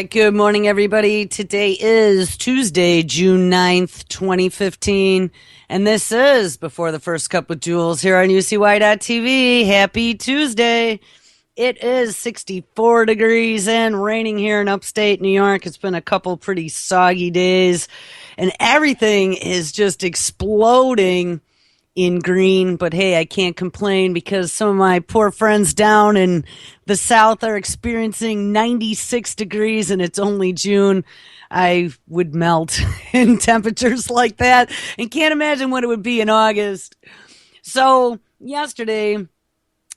right, good morning, everybody. Today is Tuesday, June 9th, 2015, and this is Before the First Cup with Jules here on UCY.TV. Happy Tuesday. It is 64 degrees and raining here in upstate New York. It's been a couple pretty soggy days, and everything is just exploding in green, but hey, I can't complain because some of my poor friends down in the south are experiencing 96 degrees and it's only June. I would melt in temperatures like that and can't imagine what it would be in August. So yesterday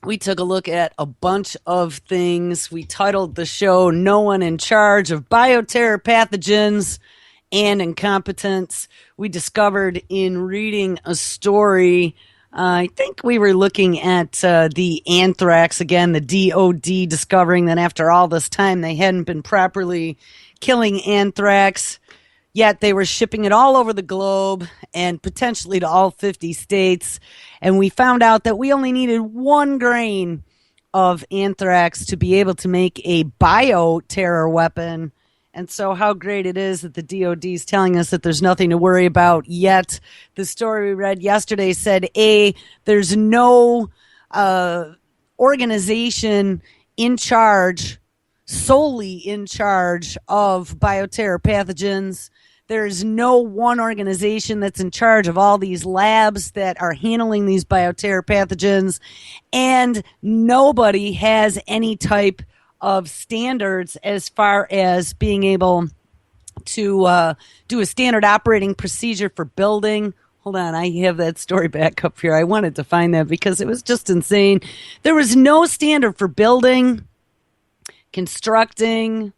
we took a look at a bunch of things. We titled the show No One in Charge of Bioterror Pathogens and Incompetence. We discovered in reading a story, I think we were looking at the anthrax again, the DOD discovering that after all this time they hadn't been properly killing anthrax, yet they were shipping it all over the globe and potentially to all 50 states. And we found out that we only needed 1 grain of anthrax to be able to make a bioterror weapon. And so how great it is that the DOD is telling us that there's nothing to worry about yet. The story we read yesterday said, there's no organization in charge, solely in charge of bioterror pathogens. There's no one organization that's in charge of all these labs that are handling these bioterror pathogens. And nobody has any type of standards as far as being able to do a standard operating procedure for building. Hold on, I have that story back up here. I wanted to find that because it was just insane. There was no standard for building, constructing,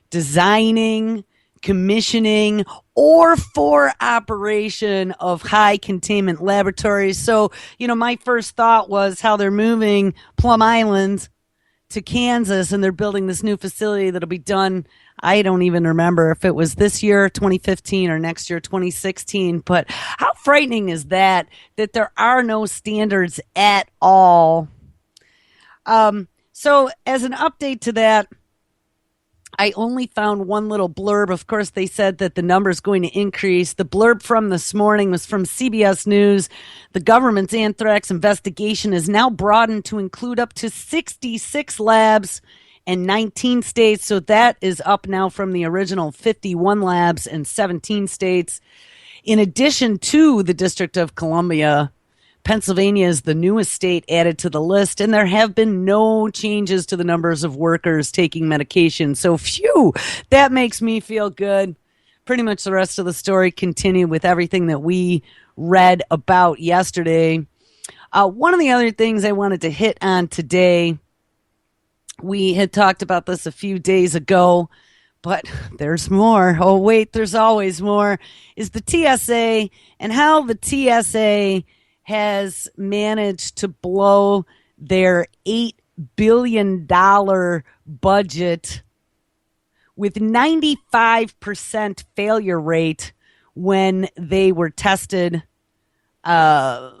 designing, commissioning, or for operation of high containment laboratories. So, my first thought was how they're moving Plum Island to Kansas, and they're building this new facility that'll be done. I don't even remember if it was this year, 2015, or next year, 2016. But how frightening is that there are no standards at all? So as an update to that, I only found one little blurb. Of course, they said that the number is going to increase. The blurb from this morning was from CBS News. The government's anthrax investigation is now broadened to include up to 66 labs and 19 states. So that is up now from the original 51 labs and 17 states. In addition to the District of Columbia, Pennsylvania is the newest state added to the list, and there have been no changes to the numbers of workers taking medication. So, phew, that makes me feel good. Pretty much the rest of the story continued with everything that we read about yesterday. One of the other things I wanted to hit on today, we had talked about this a few days ago, but there's more. Oh, wait, there's always more, is the TSA and how the TSA has managed to blow their $8 billion budget with 95% failure rate when they were tested to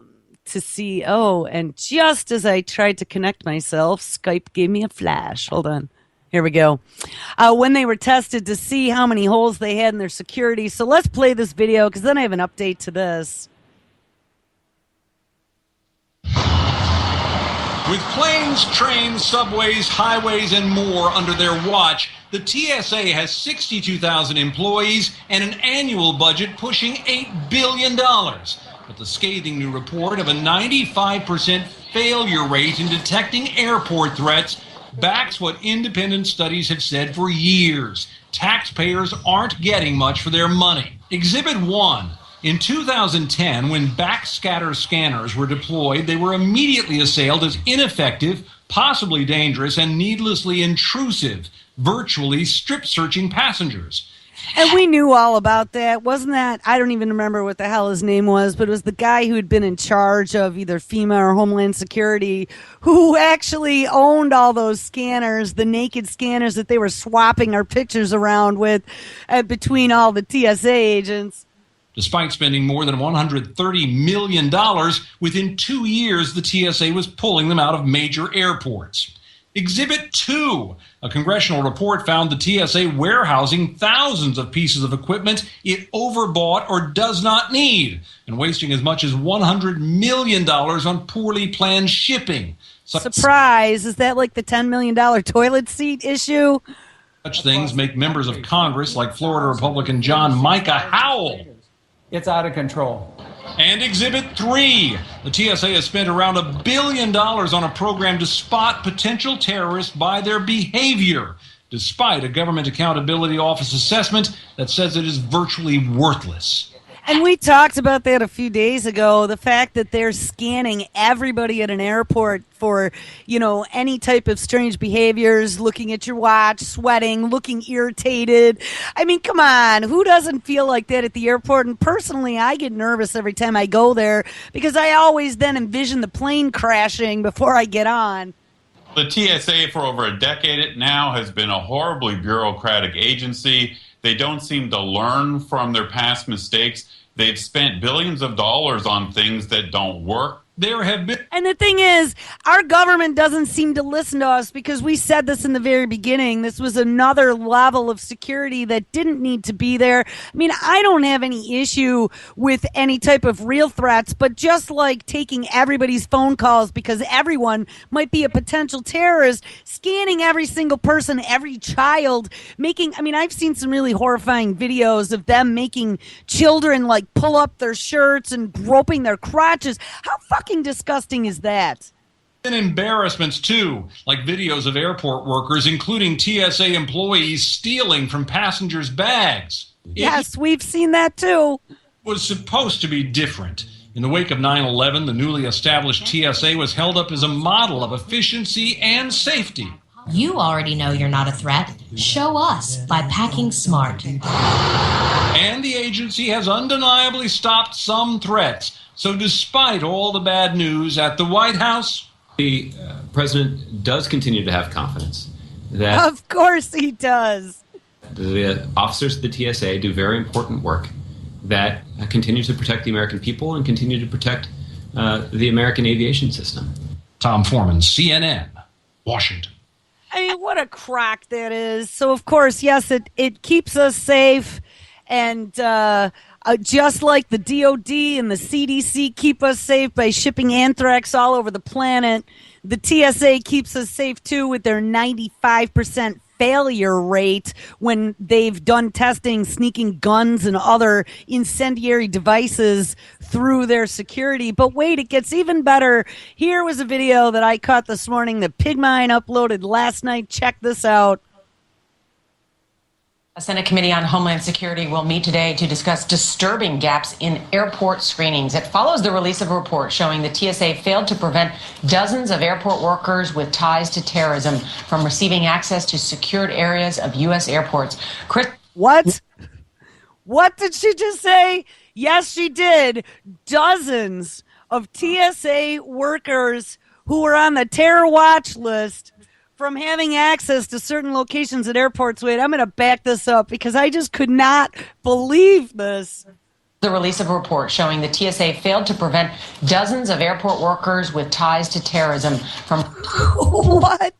see. Oh, and just as I tried to connect myself, Skype gave me a flash. Hold on. Here we go. When they were tested to see how many holes they had in their security. So let's play this video because then I have an update to this. With planes, trains, subways, highways, and more under their watch, the TSA has 62,000 employees and an annual budget pushing $8 billion. But the scathing new report of a 95% failure rate in detecting airport threats backs what independent studies have said for years. Taxpayers aren't getting much for their money. Exhibit 1. In 2010, when backscatter scanners were deployed, they were immediately assailed as ineffective, possibly dangerous, and needlessly intrusive, virtually strip-searching passengers. And we knew all about that. Wasn't that, I don't even remember what the hell his name was, but it was the guy who had been in charge of either FEMA or Homeland Security who actually owned all those scanners, the naked scanners that they were swapping our pictures around with between all the TSA agents. Despite spending more than $130 million, within 2 years, the TSA was pulling them out of major airports. Exhibit 2. A congressional report found the TSA warehousing thousands of pieces of equipment it overbought or does not need, and wasting as much as $100 million on poorly planned shipping. Surprise! Is that like the $10 million toilet seat issue? Such things make members of Congress, like Florida Republican John Micah, howl. It's out of control. And Exhibit 3. The TSA has spent around $1 billion on a program to spot potential terrorists by their behavior, despite a Government Accountability Office assessment that says it is virtually worthless. And we talked about that a few days ago, the fact that they're scanning everybody at an airport for, any type of strange behaviors, looking at your watch, sweating, looking irritated. I mean, come on, who doesn't feel like that at the airport? And personally, I get nervous every time I go there because I always then envision the plane crashing before I get on. The TSA for over a decade now has been a horribly bureaucratic agency. They don't seem to learn from their past mistakes. They've spent billions of dollars on things that don't work. There have been... And the thing is, our government doesn't seem to listen to us because we said this in the very beginning. This was another level of security that didn't need to be there. I mean, I don't have any issue with any type of real threats, but just like taking everybody's phone calls because everyone might be a potential terrorist, scanning every single person, every child, I've seen some really horrifying videos of them making children like pull up their shirts and groping their crotches. How fucking disgusting is that? And embarrassments too, like videos of airport workers, including TSA employees, stealing from passengers' bags. Yes, we've seen that too. It was supposed to be different. In the wake of 9/11, the newly established TSA was held up as a model of efficiency and safety. You already know you're not a threat. Show us by packing smart. And the agency has undeniably stopped some threats. So despite all the bad news at the White House, the president does continue to have confidence that... Of course he does. The officers of the TSA do very important work that continue to protect the American people and continue to protect the American aviation system. Tom Foreman, CNN, Washington. I mean, what a crock that is. So, of course, yes, it keeps us safe. And just like the DOD and the CDC keep us safe by shipping anthrax all over the planet, the TSA keeps us safe, too, with their 95% failure rate when they've done testing, sneaking guns and other incendiary devices through their security. But wait, it gets even better. Here was a video that I caught this morning that Pigmine uploaded last night. Check this out. A Senate Committee on Homeland Security will meet today to discuss disturbing gaps in airport screenings. It follows the release of a report showing the TSA failed to prevent dozens of airport workers with ties to terrorism from receiving access to secured areas of U.S. airports. What? What did she just say? Yes, she did. Dozens of TSA workers who were on the terror watch list from having access to certain locations at airports. Wait, I'm going to back this up because I just could not believe this. The release of a report showing the TSA failed to prevent dozens of airport workers with ties to terrorism from... What?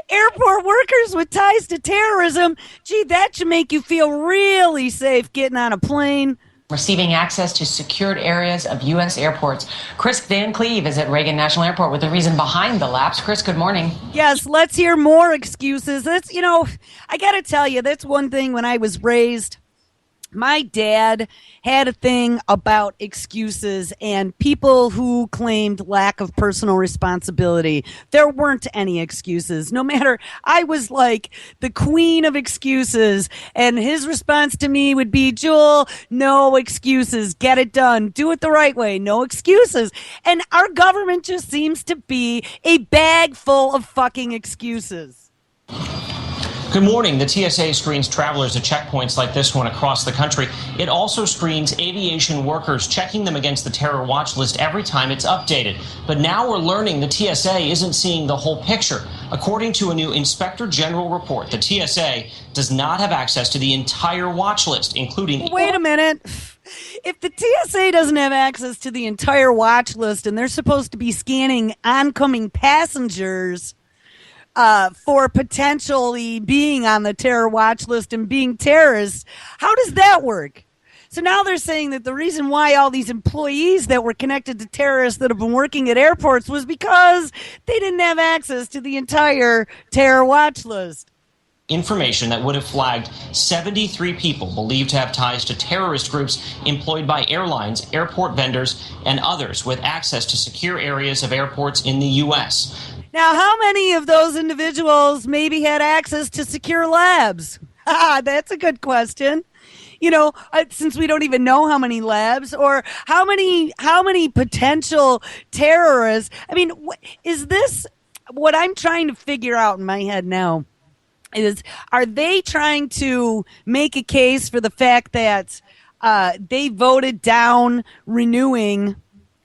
Airport workers with ties to terrorism? Gee, that should make you feel really safe getting on a plane. Receiving access to secured areas of U.S. airports. Chris Van Cleve is at Reagan National Airport with the reason behind the lapse. Chris, good morning. Yes, let's hear more excuses. That's, I got to tell you, that's one thing when I was raised. My dad had a thing about excuses and people who claimed lack of personal responsibility. There weren't any excuses. No matter, I was like the queen of excuses. And his response to me would be, Jules, no excuses. Get it done. Do it the right way. No excuses. And our government just seems to be a bag full of fucking excuses. Good morning. The TSA screens travelers at checkpoints like this one across the country. It also screens aviation workers, checking them against the terror watch list every time it's updated. But now we're learning the TSA isn't seeing the whole picture. According to a new Inspector General report, the TSA does not have access to the entire watch list, including... Wait a minute. If the TSA doesn't have access to the entire watch list and they're supposed to be scanning oncoming passengers... for potentially being on the terror watch list and being terrorists. How does that work? So now they're saying that the reason why all these employees that were connected to terrorists that have been working at airports was because they didn't have access to the entire terror watch list. Information that would have flagged 73 people believed to have ties to terrorist groups employed by airlines, airport vendors, and others with access to secure areas of airports in the U.S. Now, how many of those individuals maybe had access to secure labs? That's a good question. Since we don't even know how many labs or how many potential terrorists. I mean, is this what I'm trying to figure out in my head now? Are they trying to make a case for the fact that they voted down renewing,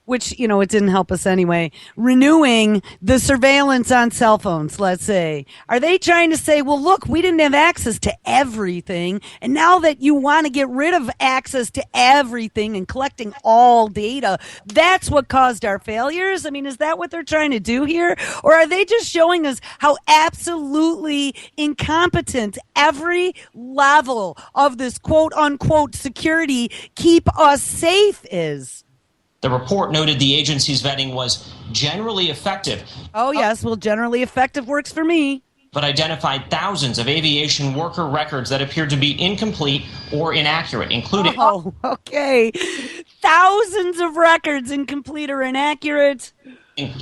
which, it didn't help us anyway, renewing the surveillance on cell phones, let's say? Are they trying to say, well, look, we didn't have access to everything, and now that you want to get rid of access to everything and collecting all data, that's what caused our failures? I mean, is that what they're trying to do here? Or are they just showing us how absolutely incompetent every level of this quote-unquote security keep us safe is? The report noted the agency's vetting was generally effective. Oh, yes. Well, generally effective works for me. But identified thousands of aviation worker records that appeared to be incomplete or inaccurate, including... Oh, okay. Thousands of records incomplete or inaccurate.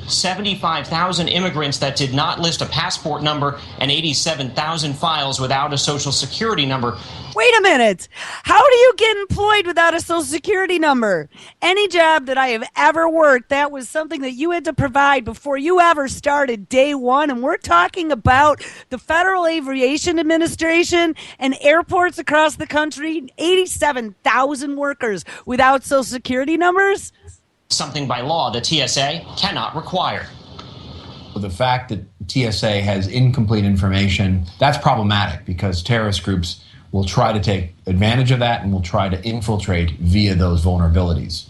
75,000 immigrants that did not list a passport number and 87,000 files without a social security number. Wait a minute. How do you get employed without a social security number? Any job that I have ever worked, that was something that you had to provide before you ever started day one. And we're talking about the Federal Aviation Administration and airports across the country, 87,000 workers without social security numbers. Something by law the TSA cannot require. The fact that TSA has incomplete information, that's problematic because terrorist groups will try to take advantage of that and will try to infiltrate via those vulnerabilities.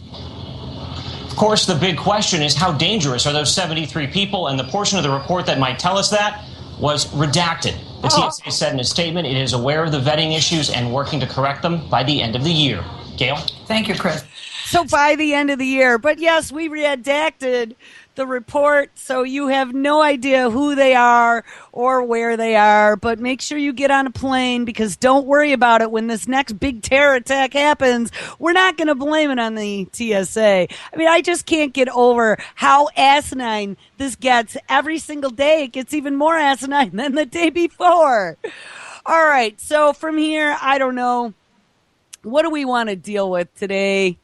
Of course, the big question is how dangerous are those 73 people, and the portion of the report that might tell us that was redacted. The TSA said in a statement it is aware of the vetting issues and working to correct them by the end of the year. Gail? Thank you, Chris. So by the end of the year. But yes, we redacted the report, so you have no idea who they are or where they are. But make sure you get on a plane, because don't worry about it. When this next big terror attack happens, we're not going to blame it on the TSA. I mean, I just can't get over how asinine this gets every single day. It gets even more asinine than the day before. All right, so from here, I don't know. What do we want to deal with today?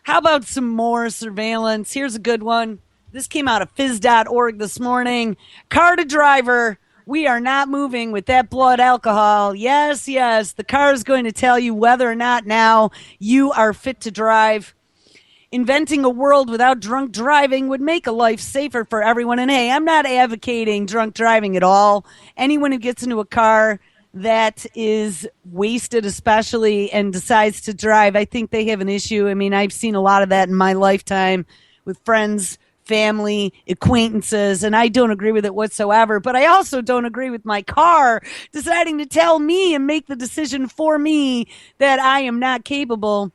How about some more surveillance? Here's a good one. This came out of phys.org this morning. Car to driver, we are not moving with that blood alcohol. Yes, the car is going to tell you whether or not now you are fit to drive. Inventing a world without drunk driving would make a life safer for everyone. And hey, I'm not advocating drunk driving at all. Anyone who gets into a car that is wasted especially and decides to drive, I think they have an issue. I mean, I've seen a lot of that in my lifetime with friends, family, acquaintances, and I don't agree with it whatsoever. But I also don't agree with my car deciding to tell me and make the decision for me that I am not capable.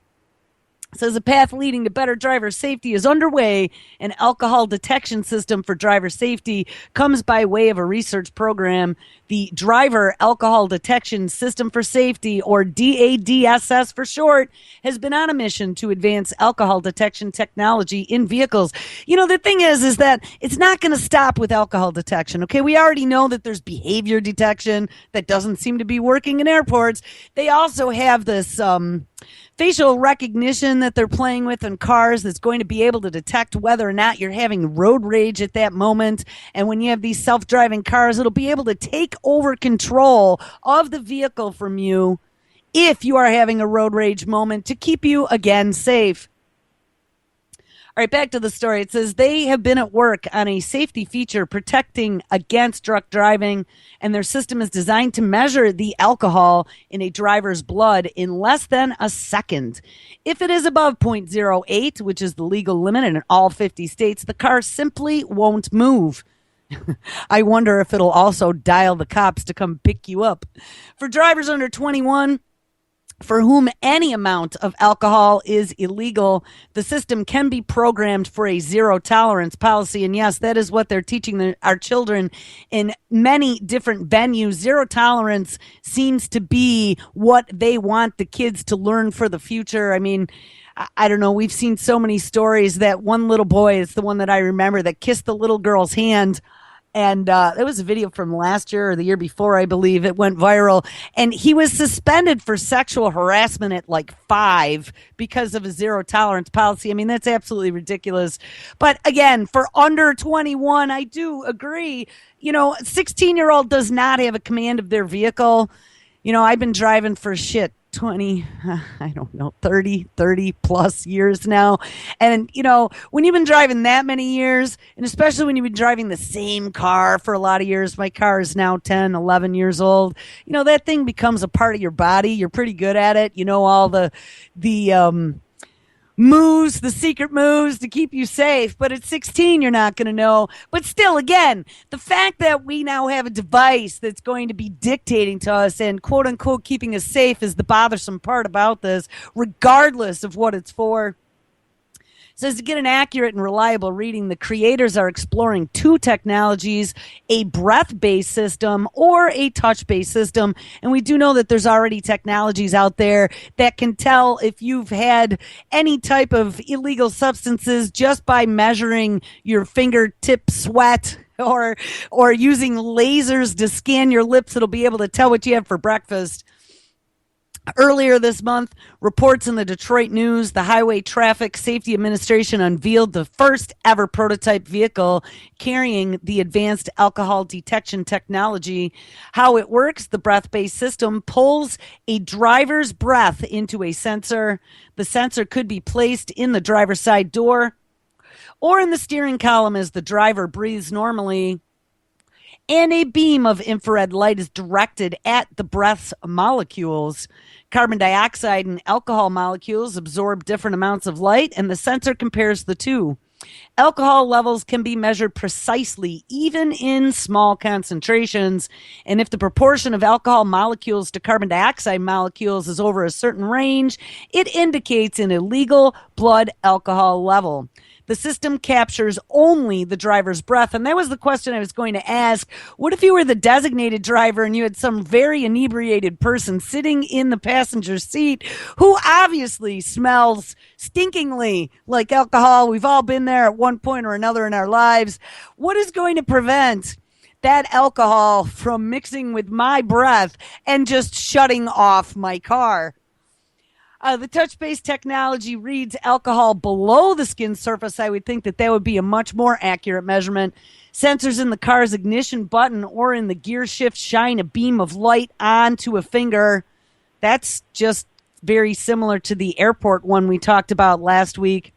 Says a path leading to better driver safety is underway. An alcohol detection system for driver safety comes by way of a research program. The Driver Alcohol Detection System for Safety, or DADSS for short, has been on a mission to advance alcohol detection technology in vehicles. You know, the thing is that it's not going to stop with alcohol detection. Okay, we already know that there's behavior detection that doesn't seem to be working in airports. They also have this facial recognition that they're playing with in cars that's going to be able to detect whether or not you're having road rage at that moment. And when you have these self-driving cars, it'll be able to take over control of the vehicle from you if you are having a road rage moment to keep you, again, safe. All right, back to the story. It says they have been at work on a safety feature protecting against drunk driving, and their system is designed to measure the alcohol in a driver's blood in less than a second. If it is above 0.08, which is the legal limit in all 50 states, the car simply won't move. I wonder if it'll also dial the cops to come pick you up. For drivers under 21, for whom any amount of alcohol is illegal, the system can be programmed for a zero tolerance policy. And yes, that is what they're teaching our children in many different venues. Zero tolerance seems to be what they want the kids to learn for the future. I mean, I don't know. We've seen so many stories. That one little boy is the one that I remember that kissed the little girl's hand. And it was a video from last year or the year before, I believe. It went viral. And he was suspended for sexual harassment at like 5 because of a zero tolerance policy. I mean, that's absolutely ridiculous. But again, for under 21, I do agree. You know, 16-year-old does not have a command of their vehicle. You know, I've been driving for 20, I don't know, 30 plus years now. And, you know, when you've been driving that many years, and especially when you've been driving the same car for a lot of years, my car is now 10, 11 years old, you know, that thing becomes a part of your body. You're pretty good at it. You know, all the moves, the secret moves to keep you safe. But at 16, you're not going to know. But still, again, the fact that we now have a device that's going to be dictating to us and quote unquote keeping us safe is the bothersome part about this, regardless of what it's for. Says to get an accurate and reliable reading, the creators are exploring 2 technologies, a breath-based system or a touch-based system. And we do know that there's already technologies out there that can tell if you've had any type of illegal substances just by measuring your fingertip sweat or using lasers to scan your lips. It'll be able to tell what you have for breakfast. Earlier this month, reports in the Detroit News, the Highway Traffic Safety Administration unveiled the first ever prototype vehicle carrying the advanced alcohol detection technology. How it works, the breath-based system pulls a driver's breath into a sensor. The sensor could be placed in the driver's side door or in the steering column as the driver breathes normally. And a beam of infrared light is directed at the breath's molecules. Carbon dioxide and alcohol molecules absorb different amounts of light, and the sensor compares the two. Alcohol levels can be measured precisely, even in small concentrations. And if the proportion of alcohol molecules to carbon dioxide molecules is over a certain range, it indicates an illegal blood alcohol level. The system captures only the driver's breath. And that was the question I was going to ask. What if you were the designated driver and you had some very inebriated person sitting in the passenger seat who obviously smells stinkingly like alcohol? We've all been there at one point or another in our lives. What is going to prevent that alcohol from mixing with my breath and just shutting off my car? The touch-based technology reads alcohol below the skin surface. I would think that would be a much more accurate measurement. Sensors in the car's ignition button or in the gear shift shine a beam of light onto a finger. That's just very similar to the airport one we talked about last week.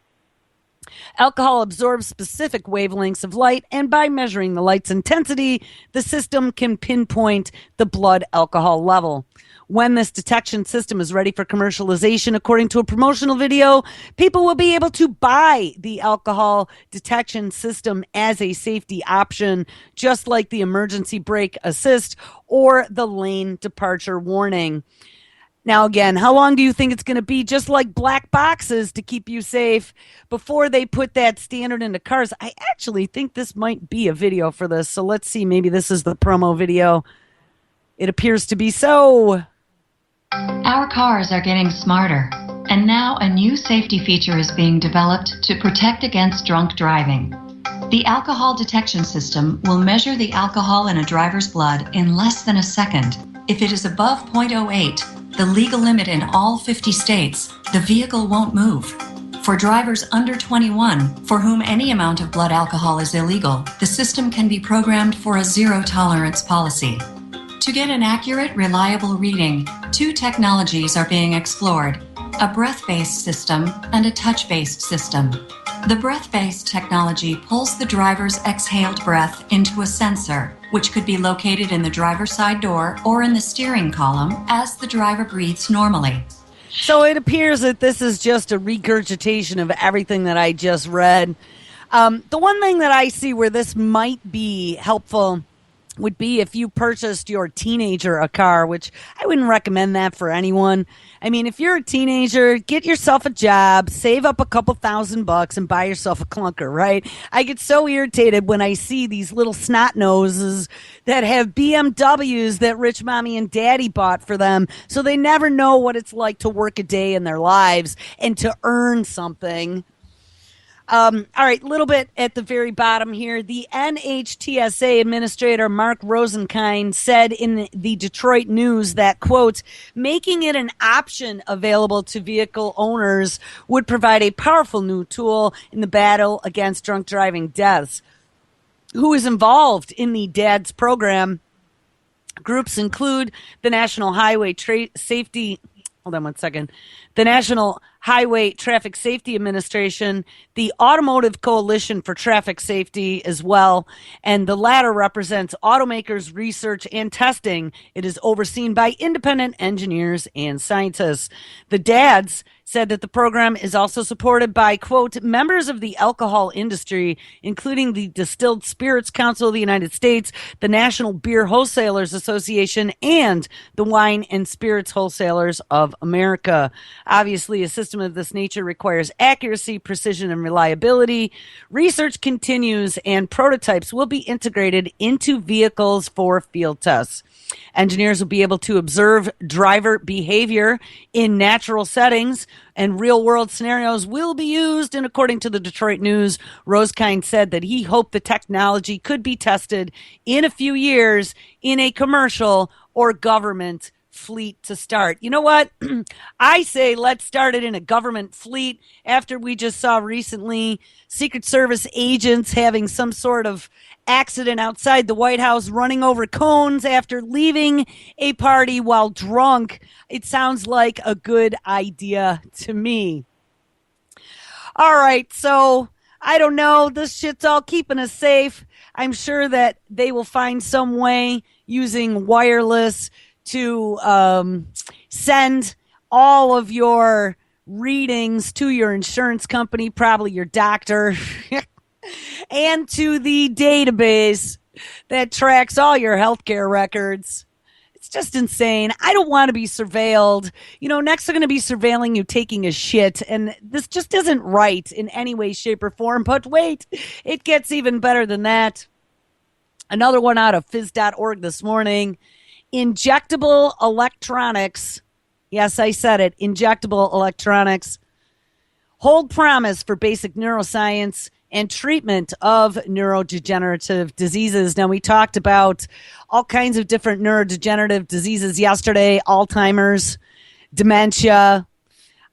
Alcohol absorbs specific wavelengths of light, and by measuring the light's intensity, the system can pinpoint the blood alcohol level. When this detection system is ready for commercialization, according to a promotional video, people will be able to buy the alcohol detection system as a safety option, just like the emergency brake assist or the lane departure warning. Now, again, how long do you think it's going to be, just like black boxes, to keep you safe before they put that standard into cars? I actually think this might be a video for this. So let's see. Maybe this is the promo video. It appears to be so. Our cars are getting smarter, and now a new safety feature is being developed to protect against drunk driving. The alcohol detection system will measure the alcohol in a driver's blood in less than a second. If it is above 0.08, the legal limit in all 50 states, the vehicle won't move. For drivers under 21, for whom any amount of blood alcohol is illegal, the system can be programmed for a zero-tolerance policy. To get an accurate, reliable reading, 2 technologies are being explored: a breath-based system and a touch-based system. The breath-based technology pulls the driver's exhaled breath into a sensor, which could be located in the driver's side door or in the steering column as the driver breathes normally. So it appears that this is just a regurgitation of everything that I just read. The one thing that I see where this might be helpful would be if you purchased your teenager a car, which I wouldn't recommend that for anyone. I mean, if you're a teenager, get yourself a job, save up a couple $1,000 and buy yourself a clunker, right? I get so irritated when I see these little snot noses that have BMWs that rich mommy and daddy bought for them, so they never know what it's like to work a day in their lives and to earn something. All right, a little bit at the very bottom here. The NHTSA administrator, Mark Rosenkind, said in the Detroit News that, quote, making it an option available to vehicle owners would provide a powerful new tool in the battle against drunk driving deaths. Who is involved in the DADS program? Groups include the National Highway Safety. Hold on one second. The National Highway Traffic Safety Administration, the Automotive Coalition for Traffic Safety as well, and the latter represents automakers' research and testing. It is overseen by independent engineers and scientists. The DADS said that the program is also supported by, quote, members of the alcohol industry, including the Distilled Spirits Council of the United States, the National Beer Wholesalers Association, and the Wine and Spirits Wholesalers of America. Obviously, a system of this nature requires accuracy, precision, and reliability. Research continues, and prototypes will be integrated into vehicles for field tests. Engineers will be able to observe driver behavior in natural settings, and real-world scenarios will be used. And according to the Detroit News, Rosekind said that he hoped the technology could be tested in a few years in a commercial or government fleet to start. You know what? I say let's start it in a government fleet after we just saw recently Secret Service agents having some sort of accident outside the White House, running over cones after leaving a party while drunk. It sounds like a good idea to me. All right, so I don't know. This shit's all keeping us safe. I'm sure that they will find some way using wireless to send all of your readings to your insurance company, probably your doctor, and to the database that tracks all your healthcare records. It's just insane. I don't want to be surveilled. You know, next they're going to be surveilling you taking a shit, and this just isn't right in any way, shape, or form. But wait, it gets even better than that. Another one out of phys.org this morning. Injectable electronics. Yes, I said it. Injectable electronics hold promise for basic neuroscience and treatment of neurodegenerative diseases. Now, we talked about all kinds of different neurodegenerative diseases yesterday: Alzheimer's, dementia,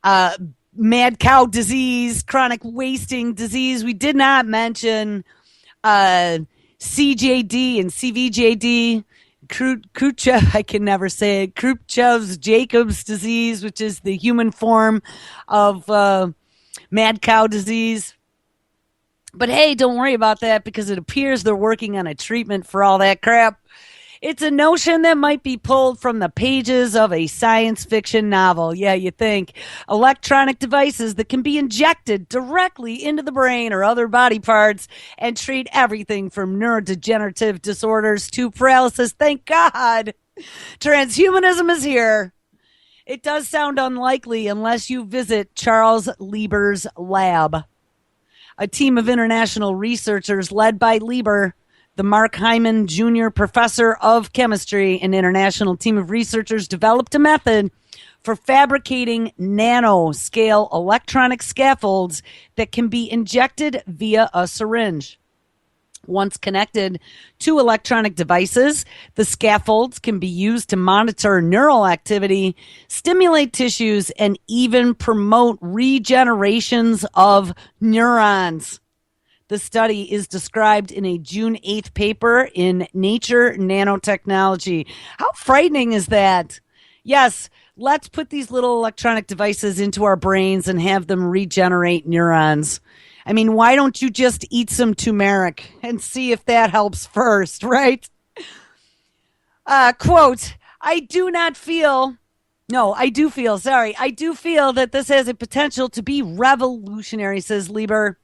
mad cow disease, chronic wasting disease. We did not mention CJD and CVJD. Khrushchev, I can never say it. Khrushchev's Jacob's disease, which is the human form of mad cow disease. But hey, don't worry about that, because it appears they're working on a treatment for all that crap. It's a notion that might be pulled from the pages of a science fiction novel. Yeah, you think. Electronic devices that can be injected directly into the brain or other body parts and treat everything from neurodegenerative disorders to paralysis. Thank God. Transhumanism is here. It does sound unlikely unless you visit Charles Lieber's lab. A team of international researchers led by Lieber, the Mark Hyman Jr. Professor of Chemistry, an international team of researchers developed a method for fabricating nanoscale electronic scaffolds that can be injected via a syringe. Once connected to electronic devices, the scaffolds can be used to monitor neural activity, stimulate tissues, and even promote regenerations of neurons. The study is described in a June 8th paper in Nature Nanotechnology. How frightening is that? Yes, let's put these little electronic devices into our brains and have them regenerate neurons. I mean, why don't you just eat some turmeric and see if that helps first, right? Quote, I do feel that this has a potential to be revolutionary, says Lieber.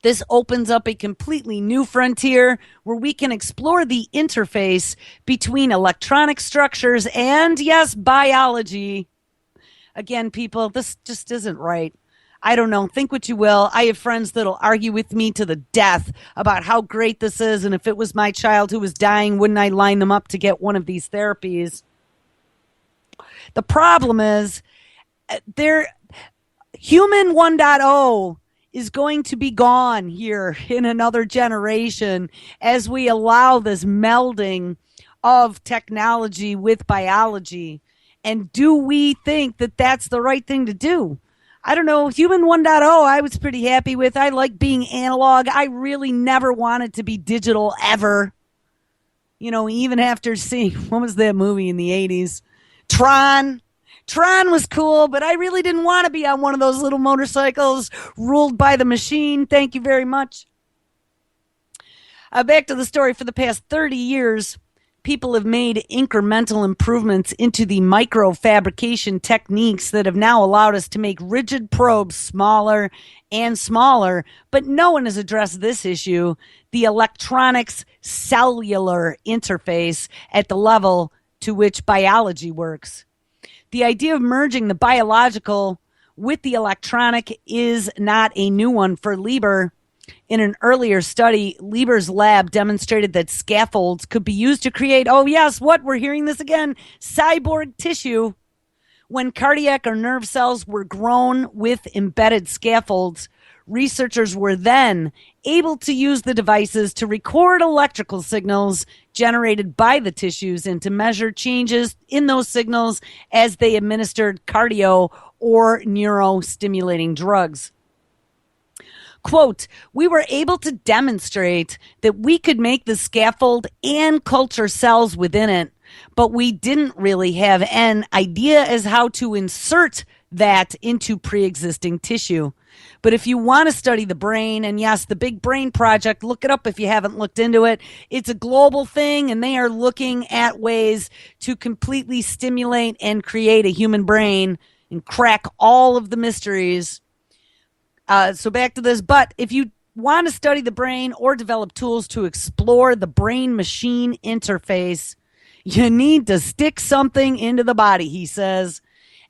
This opens up a completely new frontier where we can explore the interface between electronic structures and, yes, biology. Again, people, this just isn't right. I don't know. Think what you will. I have friends that'll argue with me to the death about how great this is, and if it was my child who was dying, wouldn't I line them up to get one of these therapies? The problem is, Human 1.0 is going to be gone here in another generation as we allow this melding of technology with biology. And do we think that that's the right thing to do? I don't know. Human 1.0, I was pretty happy with. I like being analog. I really never wanted to be digital ever. You know, even after seeing, what was that movie in the 80s? Tron. Tron was cool, but I really didn't want to be on one of those little motorcycles ruled by the machine. Thank you very much. Back to the story. For the past 30 years, people have made incremental improvements into the microfabrication techniques that have now allowed us to make rigid probes smaller and smaller, but no one has addressed this issue, the electronics cellular interface at the level to which biology works. The idea of merging the biological with the electronic is not a new one for Lieber. In an earlier study, Lieber's lab demonstrated that scaffolds could be used to create, oh yes, what, we're hearing this again, cyborg tissue. When cardiac or nerve cells were grown with embedded scaffolds, researchers were then able to use the devices to record electrical signals generated by the tissues and to measure changes in those signals as they administered cardio or neurostimulating drugs. Quote, we were able to demonstrate that we could make the scaffold and culture cells within it, but we didn't really have an idea as how to insert that into pre-existing tissue. But if you want to study the brain, and yes, the Big Brain Project, look it up if you haven't looked into it. It's a global thing, and they are looking at ways to completely stimulate and create a human brain and crack all of the mysteries. So back to this. But if you want to study the brain or develop tools to explore the brain-machine interface, you need to stick something into the body, he says.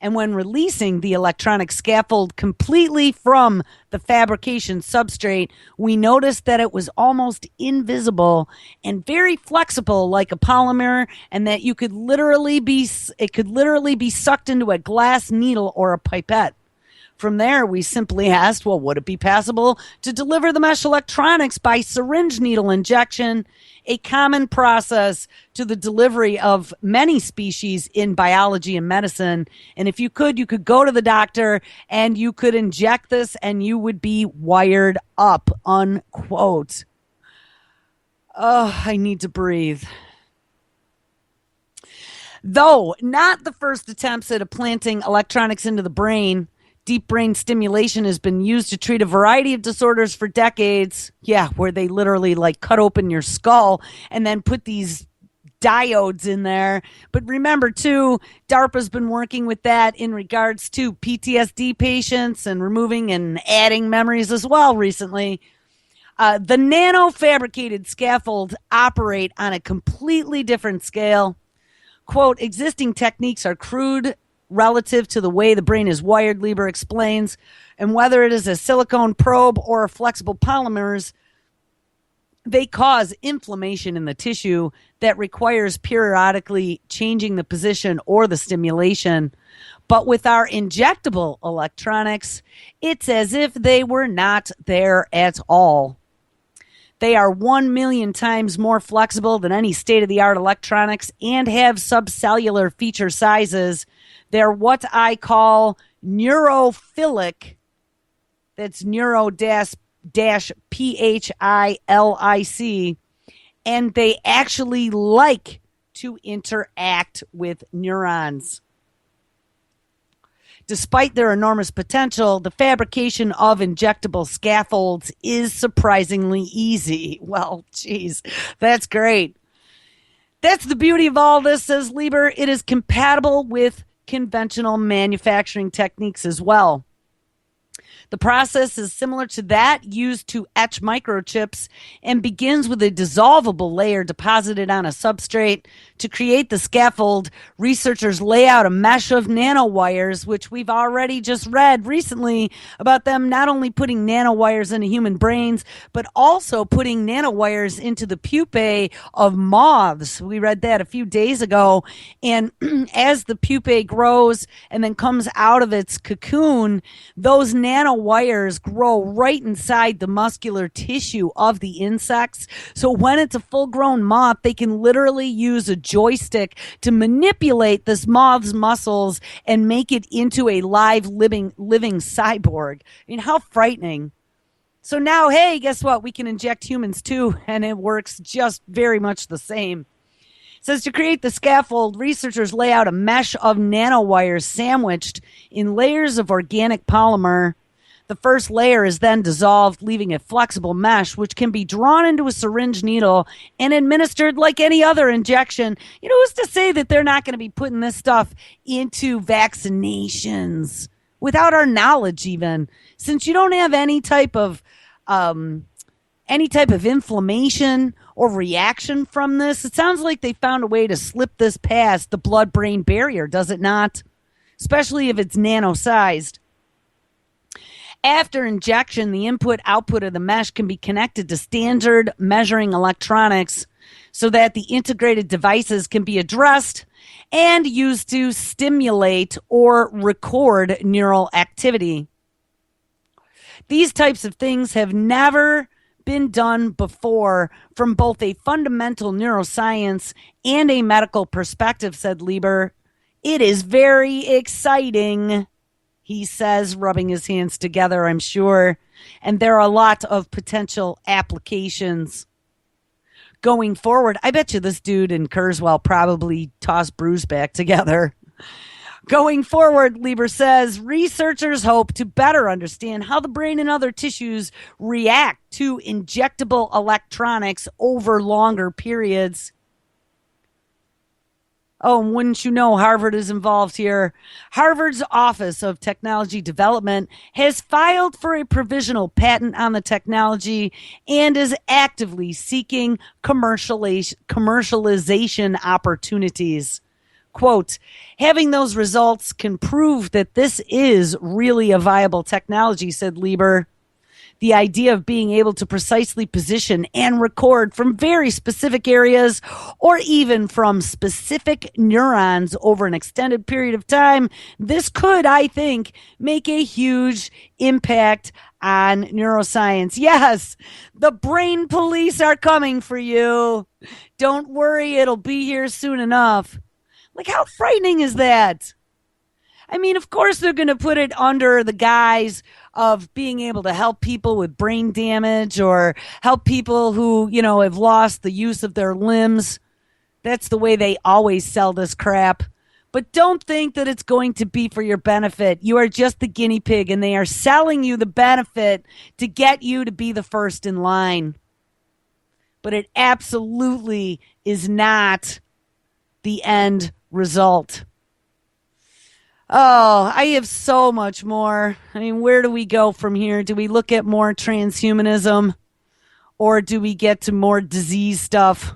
And when releasing the electronic scaffold completely from the fabrication substrate, we noticed that it was almost invisible and very flexible like a polymer, and that it could literally be sucked into a glass needle or a pipette. From there, we simply asked, well, would it be possible to deliver the mesh electronics by syringe needle injection, a common process to the delivery of many species in biology and medicine? And if you could go to the doctor and you could inject this and you would be wired up, unquote. Oh, I need to breathe. Though not the first attempts at implanting electronics into the brain, deep brain stimulation has been used to treat a variety of disorders for decades. Yeah, where they literally like cut open your skull and then put these diodes in there. But remember, too, DARPA's been working with that in regards to PTSD patients and removing and adding memories as well recently. The nano-fabricated scaffolds operate on a completely different scale. Quote, existing techniques are crude relative to the way the brain is wired, Lieber explains, and whether it is a silicone probe or flexible polymers, they cause inflammation in the tissue that requires periodically changing the position or the stimulation. But with our injectable electronics, it's as if they were not there at all. They are 1 million times more flexible than any state-of-the-art electronics and have subcellular feature sizes. They're what I call neurophilic. That's neuro-philic. And they actually like to interact with neurons. Despite their enormous potential, the fabrication of injectable scaffolds is surprisingly easy. Well, geez, that's great. That's the beauty of all this, says Lieber. It is compatible with conventional manufacturing techniques as well. The process is similar to that used to etch microchips and begins with a dissolvable layer deposited on a substrate. To create the scaffold, researchers lay out a mesh of nanowires, which we've already just read recently about them not only putting nanowires into human brains, but also putting nanowires into the pupae of moths. We read that a few days ago. And as the pupae grows and then comes out of its cocoon, those nanowires grow right inside the muscular tissue of the insects. So when it's a full-grown moth, they can literally use a joystick to manipulate this moth's muscles and make it into a live living cyborg. I mean, how frightening. So now, hey, guess what? We can inject humans too, and it works just very much the same. It says to create the scaffold, researchers lay out a mesh of nanowires sandwiched in layers of organic polymer. The first layer is then dissolved, leaving a flexible mesh, which can be drawn into a syringe needle and administered like any other injection. You know, who's to say that they're not going to be putting this stuff into vaccinations without our knowledge even? Since you don't have any type of inflammation or reaction from this, it sounds like they found a way to slip this past the blood-brain barrier, does it not? Especially if it's nano-sized. After injection, the input-output of the mesh can be connected to standard measuring electronics so that the integrated devices can be addressed and used to stimulate or record neural activity. These types of things have never been done before from both a fundamental neuroscience and a medical perspective, said Lieber. It is very exciting, he says, rubbing his hands together, I'm sure. And there are a lot of potential applications going forward. I bet you this dude and Kurzweil probably tossed Bruce back together. Going forward, Lieber says, researchers hope to better understand how the brain and other tissues react to injectable electronics over longer periods. Oh, and wouldn't you know, Harvard is involved here. Harvard's Office of Technology Development has filed for a provisional patent on the technology and is actively seeking commercialization opportunities. Quote, having those results can prove that this is really a viable technology, said Lieber. The idea of being able to precisely position and record from very specific areas or even from specific neurons over an extended period of time, this could, I think, make a huge impact on neuroscience. Yes, the brain police are coming for you. Don't worry, it'll be here soon enough. Like, how frightening is that? I mean, of course they're going to put it under the guise of being able to help people with brain damage or help people who, you know, have lost the use of their limbs. That's the way they always sell this crap. But don't think that it's going to be for your benefit. You are just the guinea pig, and they are selling you the benefit to get you to be the first in line. But it absolutely is not the end result. Oh, I have so much more. I mean, where do we go from here? Do we look at more transhumanism or do we get to more disease stuff?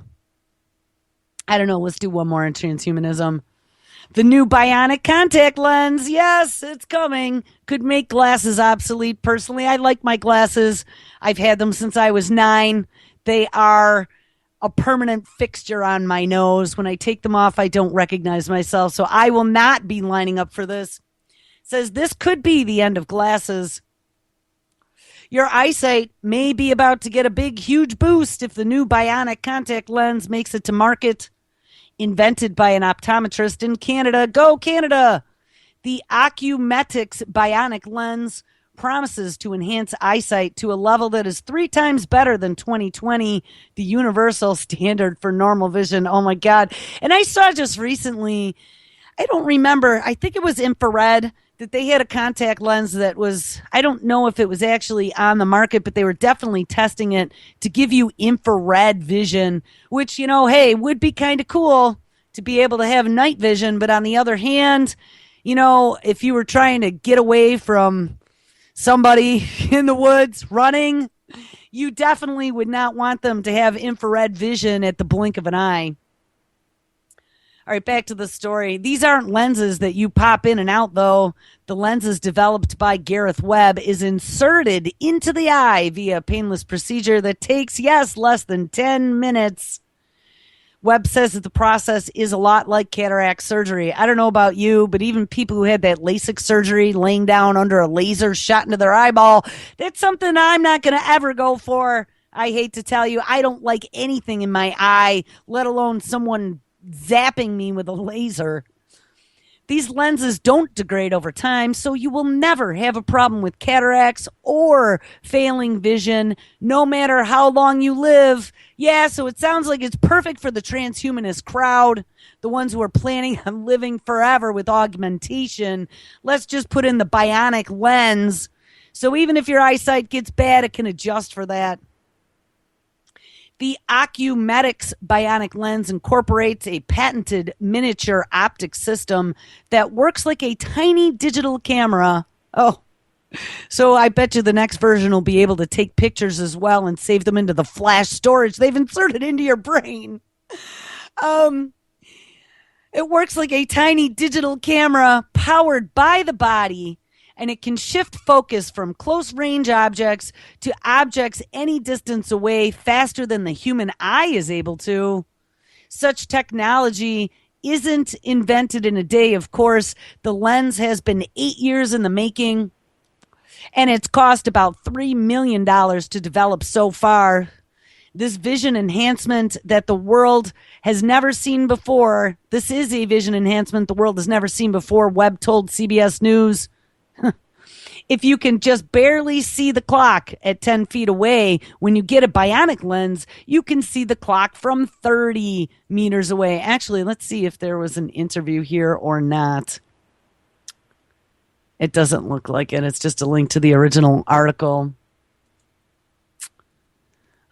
I don't know. Let's do one more on transhumanism. The new bionic contact lens. Yes, it's coming. Could make glasses obsolete. Personally, I like my glasses. I've had them since I was 9. They are a permanent fixture on my nose. When I take them off, I don't recognize myself. So I will not be lining up for this. It says this could be the end of glasses. Your eyesight may be about to get a big, huge boost if the new bionic contact lens makes it to market. Invented by an optometrist in Canada. Go Canada! The Ocumetics bionic lens promises to enhance eyesight to a level that is 3 times better than 20/20, the universal standard for normal vision. Oh my God. And I saw just recently, I don't remember, I think it was infrared, that they had a contact lens that was, I don't know if it was actually on the market, but they were definitely testing it to give you infrared vision, which, you know, hey, would be kind of cool to be able to have night vision. But on the other hand, you know, if you were trying to get away from somebody in the woods running, you definitely would not want them to have infrared vision at the blink of an eye. All right, back to the story. These aren't lenses that you pop in and out, though. The lenses developed by Gareth Webb is inserted into the eye via a painless procedure that takes, yes, less than 10 minutes. Webb says that the process is a lot like cataract surgery. I don't know about you, but even people who had that LASIK surgery laying down under a laser shot into their eyeball, that's something I'm not going to ever go for. I hate to tell you, I don't like anything in my eye, let alone someone zapping me with a laser. These lenses don't degrade over time, so you will never have a problem with cataracts or failing vision, no matter how long you live. Yeah, so it sounds like it's perfect for the transhumanist crowd, the ones who are planning on living forever with augmentation. Let's just put in the bionic lens, so even if your eyesight gets bad, it can adjust for that. The Ocumetics bionic lens incorporates a patented miniature optic system that works like a tiny digital camera. Oh, so I bet you the next version will be able to take pictures as well and save them into the flash storage they've inserted into your brain. It works like a tiny digital camera powered by the body, and it can shift focus from close range objects to objects any distance away faster than the human eye is able to. Such technology isn't invented in a day, of course. The lens has been 8 years in the making, and it's cost about $3 million to develop so far. This vision enhancement that the world has never seen before, this is a vision enhancement the world has never seen before, Webb told CBS News. If you can just barely see the clock at 10 feet away, when you get a bionic lens, you can see the clock from 30 meters away. Actually, let's see if there was an interview here or not. It doesn't look like it. It's just a link to the original article.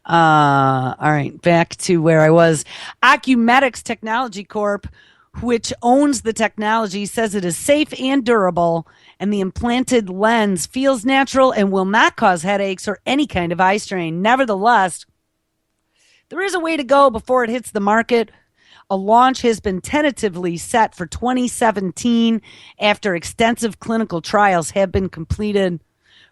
All right, back to where I was. Ocumetics Technology Corp., which owns the technology, says it is safe and durable, and the implanted lens feels natural and will not cause headaches or any kind of eye strain. Nevertheless, there is a way to go before it hits the market. A launch has been tentatively set for 2017 after extensive clinical trials have been completed.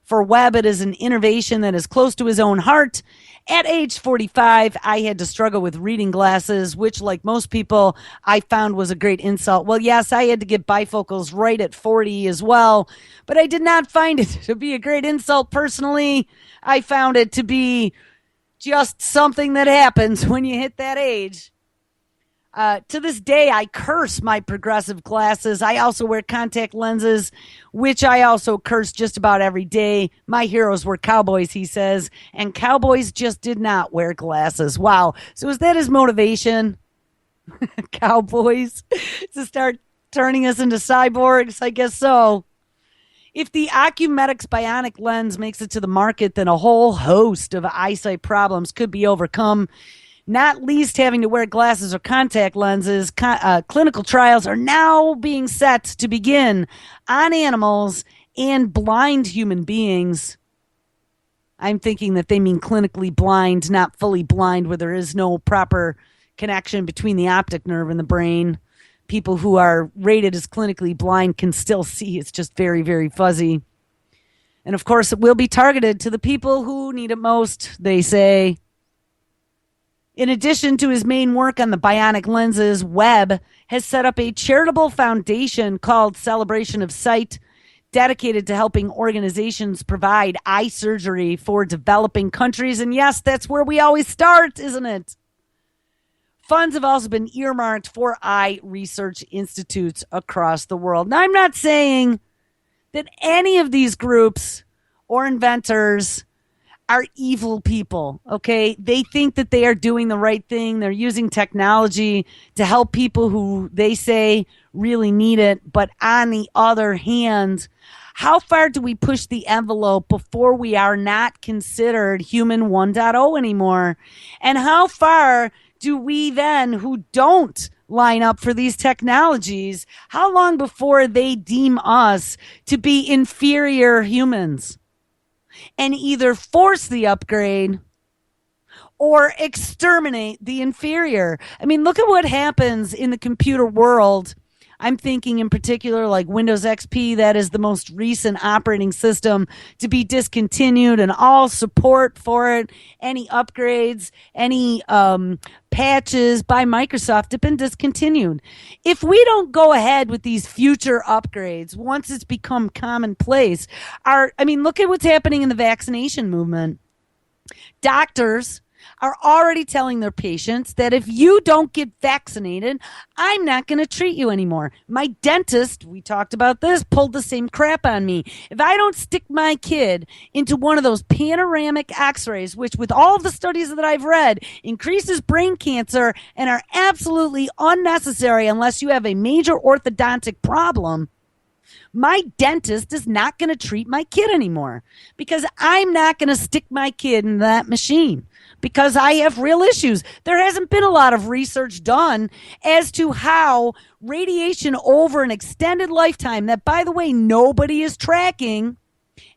For Webb, it is an innovation that is close to his own heart. At age 45, I had to struggle with reading glasses, which, like most people, I found was a great insult. Well, yes, I had to get bifocals right at 40 as well, but I did not find it to be a great insult personally. I found it to be just something that happens when you hit that age. To this day, I curse my progressive glasses. I also wear contact lenses, which I also curse just about every day. My heroes were cowboys, he says, and cowboys just did not wear glasses. Wow. So is that his motivation? Cowboys to start turning us into cyborgs? I guess so. If the Ocumetics bionic lens makes it to the market, then a whole host of eyesight problems could be overcome, not least having to wear glasses or contact lenses. Clinical trials are now being set to begin on animals and blind human beings. I'm thinking that they mean clinically blind, not fully blind, where there is no proper connection between the optic nerve and the brain. People who are rated as clinically blind can still see. It's just very, very fuzzy. And of course, it will be targeted to the people who need it most, they say. In addition to his main work on the bionic lenses, Webb has set up a charitable foundation called Celebration of Sight, dedicated to helping organizations provide eye surgery for developing countries. And yes, that's where we always start, isn't it? Funds have also been earmarked for eye research institutes across the world. Now, I'm not saying that any of these groups or inventors are evil people, okay? They think that they are doing the right thing. They're using technology to help people who they say really need it. But on the other hand, how far do we push the envelope before we are not considered human 1.0 anymore? And how far do we then, who don't line up for these technologies, how long before they deem us to be inferior humans? and either force the upgrade or exterminate the inferior. I mean, look at what happens in the computer world. I'm thinking in particular like Windows XP, that is the most recent operating system to be discontinued, and all support for it, any upgrades, any patches by Microsoft have been discontinued. If we don't go ahead with these future upgrades, once it's become commonplace, look at what's happening in the vaccination movement. Doctors are already telling their patients that if you don't get vaccinated, I'm not going to treat you anymore. My dentist, we talked about this, pulled the same crap on me. If I don't stick my kid into one of those panoramic x-rays, which with all of the studies that I've read, increases brain cancer and are absolutely unnecessary unless you have a major orthodontic problem, my dentist is not going to treat my kid anymore because I'm not going to stick my kid in that machine because I have real issues. There hasn't been a lot of research done as to how radiation over an extended lifetime, that, by the way, nobody is tracking,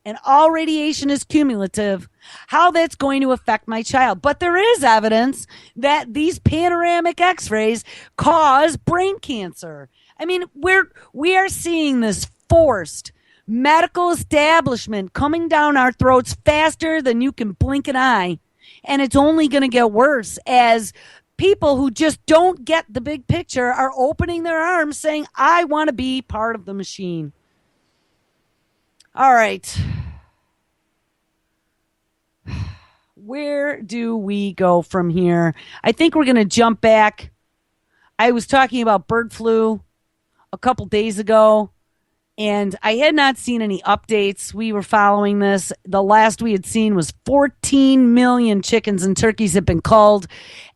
and all radiation is cumulative, how that's going to affect my child. But there is evidence that these panoramic x-rays cause brain cancer. I mean, we are seeing this forced medical establishment coming down our throats faster than you can blink an eye. And it's only going to get worse as people who just don't get the big picture are opening their arms saying, I want to be part of the machine. All right. Where do we go from here? I think we're going to jump back. I was talking about bird flu a couple days ago, and I had not seen any updates. We were following this. The last we had seen was 14 million chickens and turkeys have been culled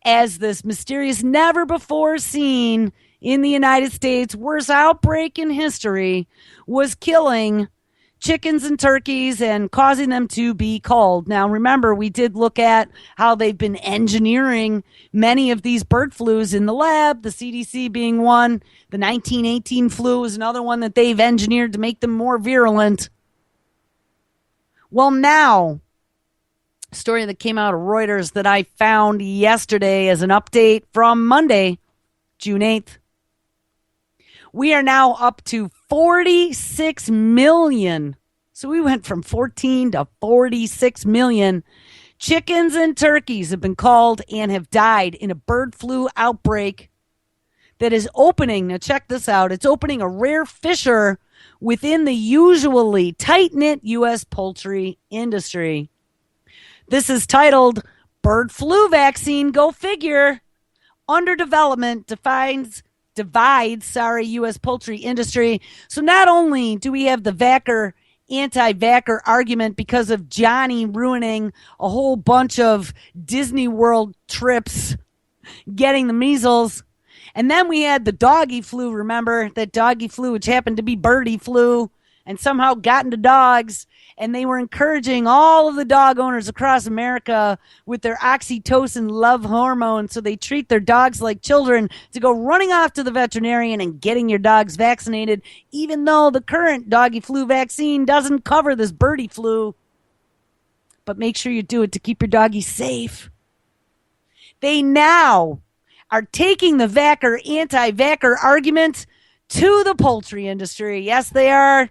as this mysterious, never before seen in the United States, worst outbreak in history, was killing chickens and turkeys and causing them to be culled. Now, remember, we did look at how they've been engineering many of these bird flus in the lab, the CDC being one. The 1918 flu is another one that they've engineered to make them more virulent. Well, now, a story that came out of Reuters that I found yesterday as an update from Monday, June 8th. We are now up to 46 million. So we went from 14 to 46 million. Chickens and turkeys have been culled and have died in a bird flu outbreak that is opening. Now check this out. It's opening a rare fissure within the usually tight-knit U.S. poultry industry. This is titled Bird Flu Vaccine, Go Figure. Under development divides U.S. poultry industry. So not only do we have the anti-vaxxer argument because of Johnny ruining a whole bunch of Disney World trips, getting the measles, and then we had the doggy flu, remember? That doggy flu, which happened to be birdie flu, and somehow got into dogs, and they were encouraging all of the dog owners across America with their oxytocin love hormone, so they treat their dogs like children, to go running off to the veterinarian and getting your dogs vaccinated, even though the current doggy flu vaccine doesn't cover this birdie flu. But make sure you do it to keep your doggy safe. They now are taking the anti-vaxxer argument to the poultry industry. Yes, they are.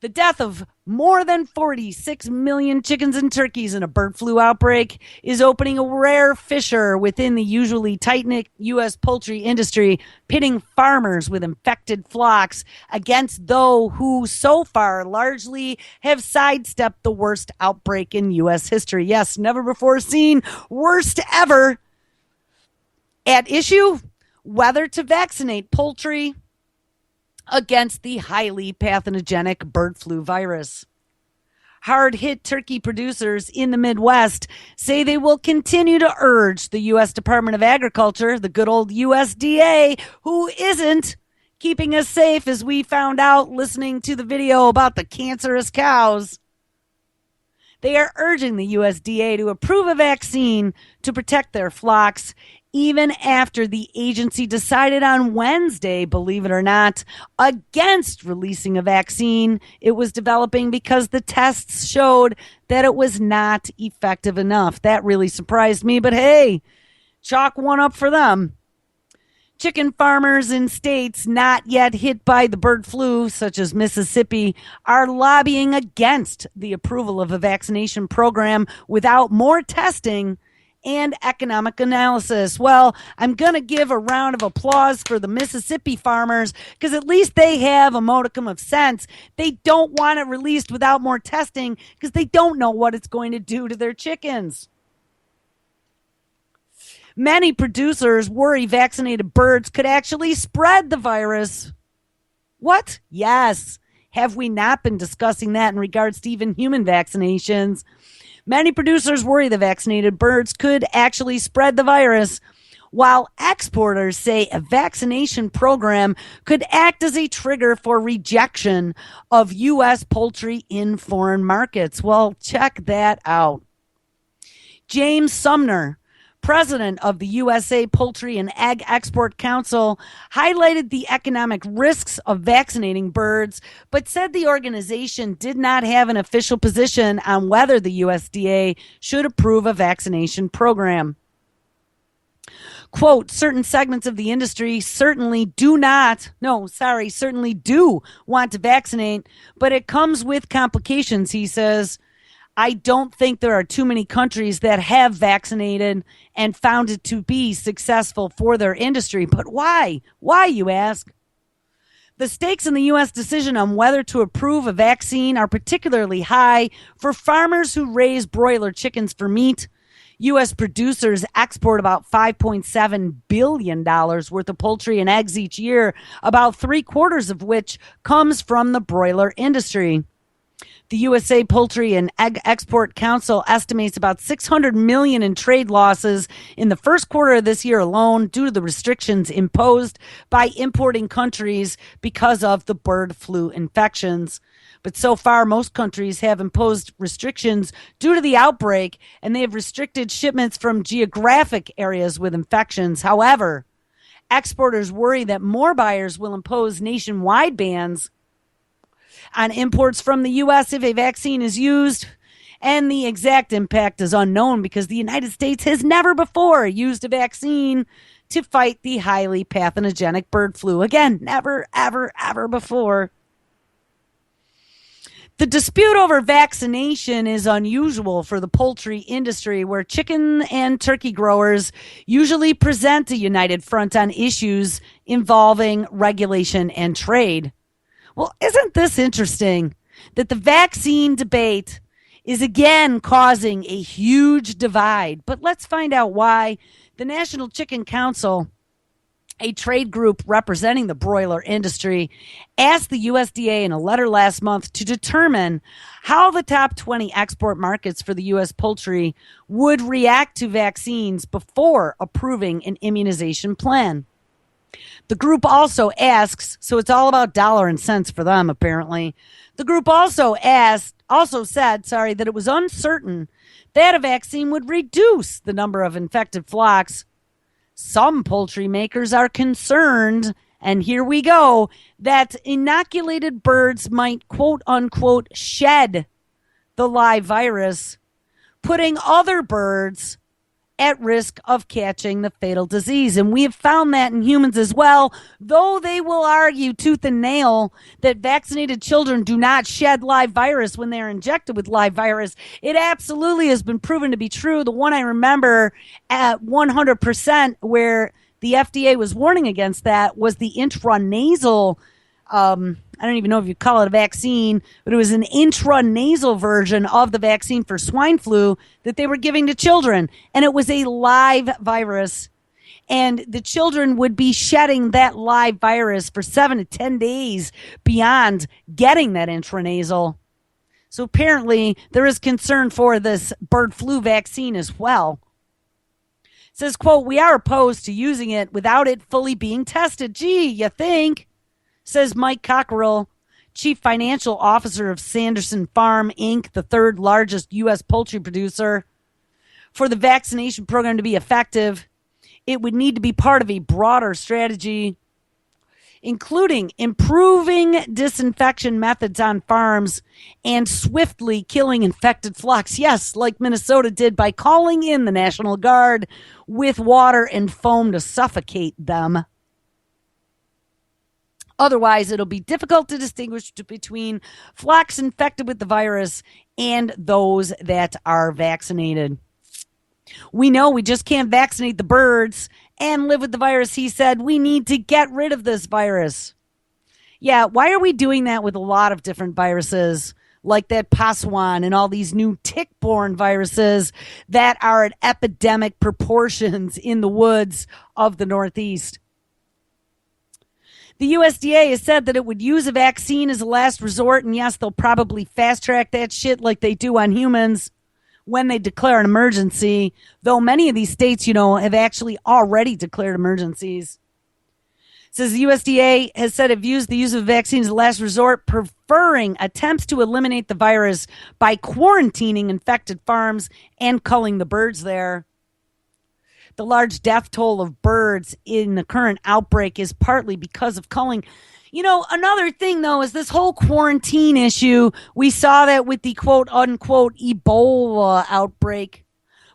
The death of more than 46 million chickens and turkeys in a bird flu outbreak is opening a rare fissure within the usually tight-knit U.S. poultry industry, pitting farmers with infected flocks against those who so far largely have sidestepped the worst outbreak in U.S. history. Yes, never before seen, worst ever. At issue, whether to vaccinate poultry against the highly pathogenic bird flu virus. Hard-hit turkey producers in the Midwest say they will continue to urge the U.S. Department of Agriculture, the good old USDA, who isn't keeping us safe, as we found out listening to the video about the cancerous cows. They are urging the USDA to approve a vaccine to protect their flocks even after the agency decided on Wednesday, believe it or not, against releasing a vaccine it was developing because the tests showed that it was not effective enough. That really surprised me, but hey, chalk one up for them. Chicken farmers in states not yet hit by the bird flu, such as Mississippi, are lobbying against the approval of a vaccination program without more testing and economic analysis. Well, I'm going to give a round of applause for the Mississippi farmers because at least they have a modicum of sense. They don't want it released without more testing because they don't know what it's going to do to their chickens. Many producers worry vaccinated birds could actually spread the virus. What? Yes. Have we not been discussing that in regards to even human vaccinations? Many producers worry the vaccinated birds could actually spread the virus, while exporters say a vaccination program could act as a trigger for rejection of U.S. poultry in foreign markets. Well, check that out. James Sumner, president of the USA Poultry and Egg Export Council, highlighted the economic risks of vaccinating birds, but said the organization did not have an official position on whether the USDA should approve a vaccination program. Quote, certain segments of the industry certainly do want to vaccinate, but it comes with complications, he says. I don't think there are too many countries that have vaccinated and found it to be successful for their industry. But why? Why, you ask? The stakes in the U.S. decision on whether to approve a vaccine are particularly high for farmers who raise broiler chickens for meat. U.S. producers export about $5.7 billion worth of poultry and eggs each year, about 3/4 of which comes from the broiler industry. The USA Poultry and Egg Export Council estimates about $600 million in trade losses in the first quarter of this year alone due to the restrictions imposed by importing countries because of the bird flu infections. But so far, most countries have imposed restrictions due to the outbreak, and they have restricted shipments from geographic areas with infections. However, exporters worry that more buyers will impose nationwide bans on imports from the U.S. if a vaccine is used, and the exact impact is unknown because the United States has never before used a vaccine to fight the highly pathogenic bird flu. Again, never, ever, ever before. The dispute over vaccination is unusual for the poultry industry, where chicken and turkey growers usually present a united front on issues involving regulation and trade. Well, isn't this interesting that the vaccine debate is again causing a huge divide? But let's find out why. The National Chicken Council, a trade group representing the broiler industry, asked the USDA in a letter last month to determine how the top 20 export markets for the U.S. poultry would react to vaccines before approving an immunization plan. The group also asks, so it's all about dollar and cents for them, apparently. The group also said that it was uncertain that a vaccine would reduce the number of infected flocks. Some poultry makers are concerned, and here we go, that inoculated birds might, quote unquote, shed the live virus, putting other birds at risk of catching the fatal disease. And we have found that in humans as well, though they will argue tooth and nail that vaccinated children do not shed live virus when they are injected with live virus. It absolutely has been proven to be true. The one I remember at 100% where the FDA was warning against that was the intranasal I don't even know if you call it a vaccine, but it was an intranasal version of the vaccine for swine flu that they were giving to children. And it was a live virus. And the children would be shedding that live virus for 7 to 10 days beyond getting that intranasal. So apparently there is concern for this bird flu vaccine as well. It says, quote, we are opposed to using it without it fully being tested. Gee, you think? Says Mike Cockerell, chief financial officer of Sanderson Farm, Inc., the third largest U.S. poultry producer. For the vaccination program to be effective, It would need to be part of a broader strategy, including improving disinfection methods on farms and swiftly killing infected flocks. Yes, like Minnesota did by calling in the National Guard with water and foam to suffocate them. Otherwise, it'll be difficult to distinguish between flocks infected with the virus and those that are vaccinated. We know we just can't vaccinate the birds and live with the virus, he said. We need to get rid of this virus. Yeah, why are we doing that with a lot of different viruses, like that Paswan and all these new tick-borne viruses that are at epidemic proportions in the woods of the Northeast? The USDA has said that it would use a vaccine as a last resort, and yes, they'll probably fast-track that shit like they do on humans when they declare an emergency, though many of these states, have actually already declared emergencies. It says the USDA has said it views the use of vaccines as a last resort, preferring attempts to eliminate the virus by quarantining infected farms and culling the birds there. The large death toll of birds in the current outbreak is partly because of culling. Another thing, though, is this whole quarantine issue. We saw that with the quote-unquote Ebola outbreak.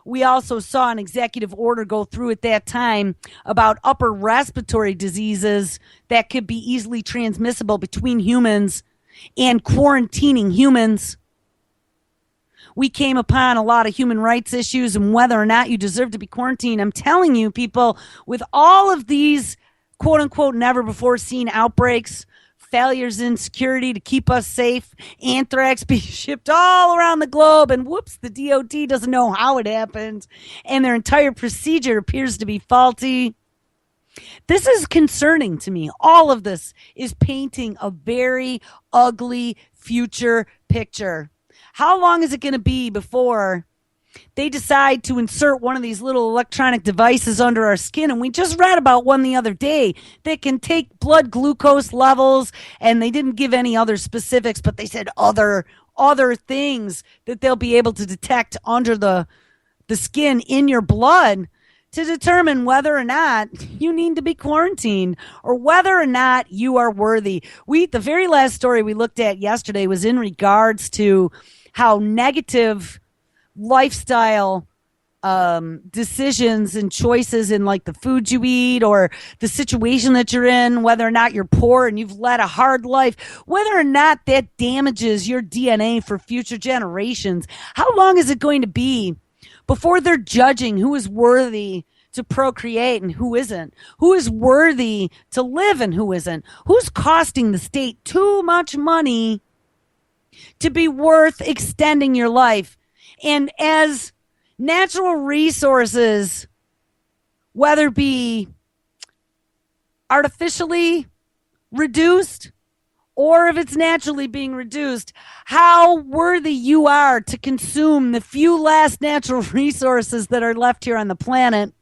We also saw an executive order go through at that time about upper respiratory diseases that could be easily transmissible between humans and quarantining humans. We came upon a lot of human rights issues and whether or not you deserve to be quarantined. I'm telling you, people, with all of these quote-unquote never-before-seen outbreaks, failures in security to keep us safe, anthrax being shipped all around the globe, and whoops, the DOD doesn't know how it happened, and their entire procedure appears to be faulty. This is concerning to me. All of this is painting a very ugly future picture. How long is it going to be before they decide to insert one of these little electronic devices under our skin? And we just read about one the other day that can take blood glucose levels, and they didn't give any other specifics, but they said other things that they'll be able to detect under the skin in your blood to determine whether or not you need to be quarantined or whether or not you are worthy. The very last story we looked at yesterday was in regards to how negative lifestyle decisions and choices in like the food you eat or the situation that you're in, whether or not you're poor and you've led a hard life, whether or not that damages your DNA for future generations. How long is it going to be before they're judging who is worthy to procreate and who isn't? Who is worthy to live and who isn't? Who's costing the state too much money to be worth extending your life? And as natural resources, whether it be artificially reduced or if it's naturally being reduced, how worthy you are to consume the few last natural resources that are left here on the planet.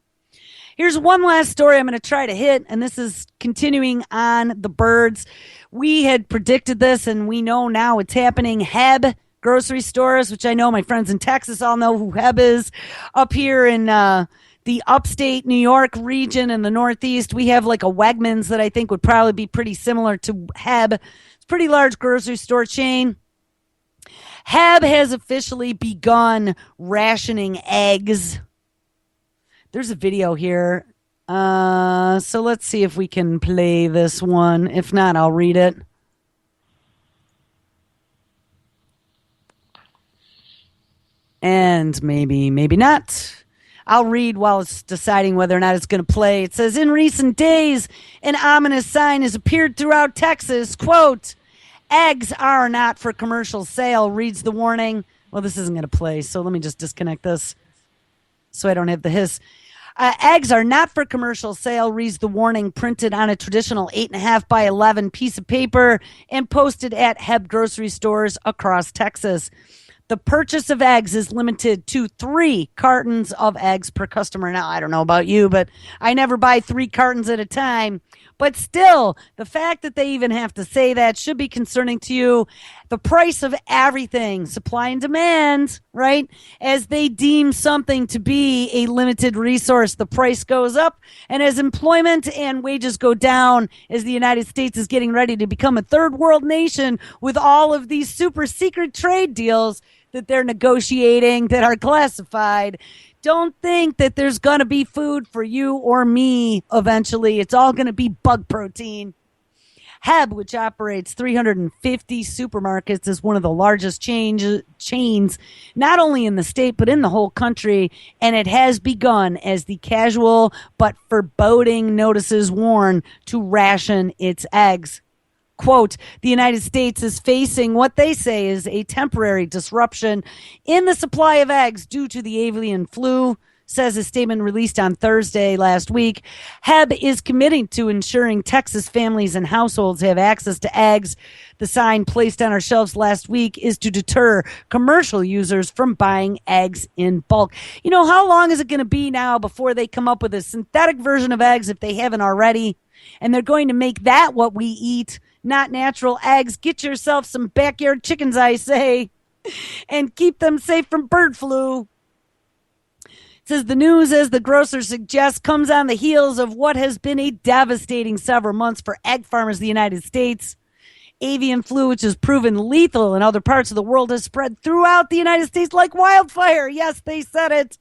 Here's one last story I'm going to try to hit, and this is continuing on the birds. We had predicted this, and we know now it's happening. Heb grocery stores, which I know my friends in Texas all know who Heb is. Up here in the upstate New York region in the Northeast, we have like a Wegmans that I think would probably be pretty similar to Heb. It's a pretty large grocery store chain. Heb has officially begun rationing eggs. There's a video here. So let's see if we can play this one. If not, I'll read it. And maybe not. I'll read while it's deciding whether or not it's going to play. It says, in recent days, an ominous sign has appeared throughout Texas. Quote, eggs are not for commercial sale, reads the warning. Well, this isn't going to play, so let me just disconnect this so I don't have the hiss. Eggs are not for commercial sale, reads the warning, printed on a traditional 8.5 by 11 piece of paper and posted at Heb grocery stores across Texas. The purchase of eggs is limited to 3 cartons of eggs per customer. Now, I don't know about you, but I never buy 3 cartons at a time. But still, the fact that they even have to say that should be concerning to you. The price of everything, supply and demand, right? As they deem something to be a limited resource, the price goes up. And as employment and wages go down, as the United States is getting ready to become a third world nation with all of these super secret trade deals that they're negotiating that are classified, don't think that there's going to be food for you or me eventually. It's all going to be bug protein. Heb, which operates 350 supermarkets, is one of the largest chains, not only in the state, but in the whole country. And it has begun, as the casual but foreboding notices warn, to ration its eggs. Quote, the United States is facing what they say is a temporary disruption in the supply of eggs due to the avian flu, says a statement released on Thursday last week. Heb is committing to ensuring Texas families and households have access to eggs. The sign placed on our shelves last week is to deter commercial users from buying eggs in bulk. You know, how long is it going to be now before they come up with a synthetic version of eggs if they haven't already? And they're going to make that what we eat, not natural eggs. Get yourself some backyard chickens, I say, and keep them safe from bird flu. It says the news, as the grocer suggests, comes on the heels of what has been a devastating several months for egg farmers in the United States. Avian flu, which has proven lethal in other parts of the world, has spread throughout the United States like wildfire. Yes, they said it.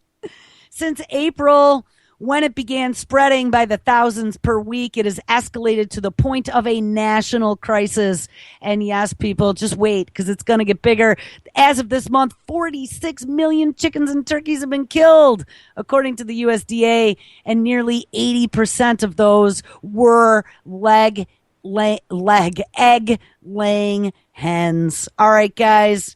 Since April, when it began spreading by the thousands per week, it has escalated to the point of a national crisis. And yes, people, just wait, because it's going to get bigger. As of this month, 46 million chickens and turkeys have been killed, according to the USDA, and nearly 80% of those were egg-laying hens. All right, guys.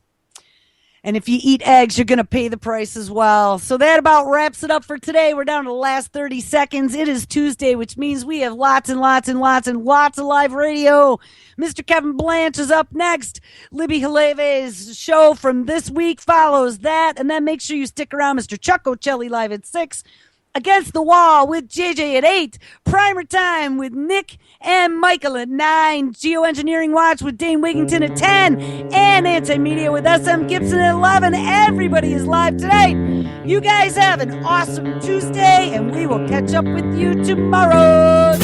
And if you eat eggs, you're going to pay the price as well. So that about wraps it up for today. We're down to the last 30 seconds. It is Tuesday, which means we have lots and lots and lots and lots of live radio. Mr. Kevin Blanche is up next. Libby Haleve's show from this week follows that. And then make sure you stick around. Mr. Chuck Ocelli live at 6. Against the Wall with JJ at 8. Primer Time with Nick and Michael at 9. Geoengineering Watch with Dane Wigington at 10. And Anti-Media with SM Gibson at 11. Everybody is live tonight. You guys have an awesome Tuesday, and we will catch up with you tomorrow.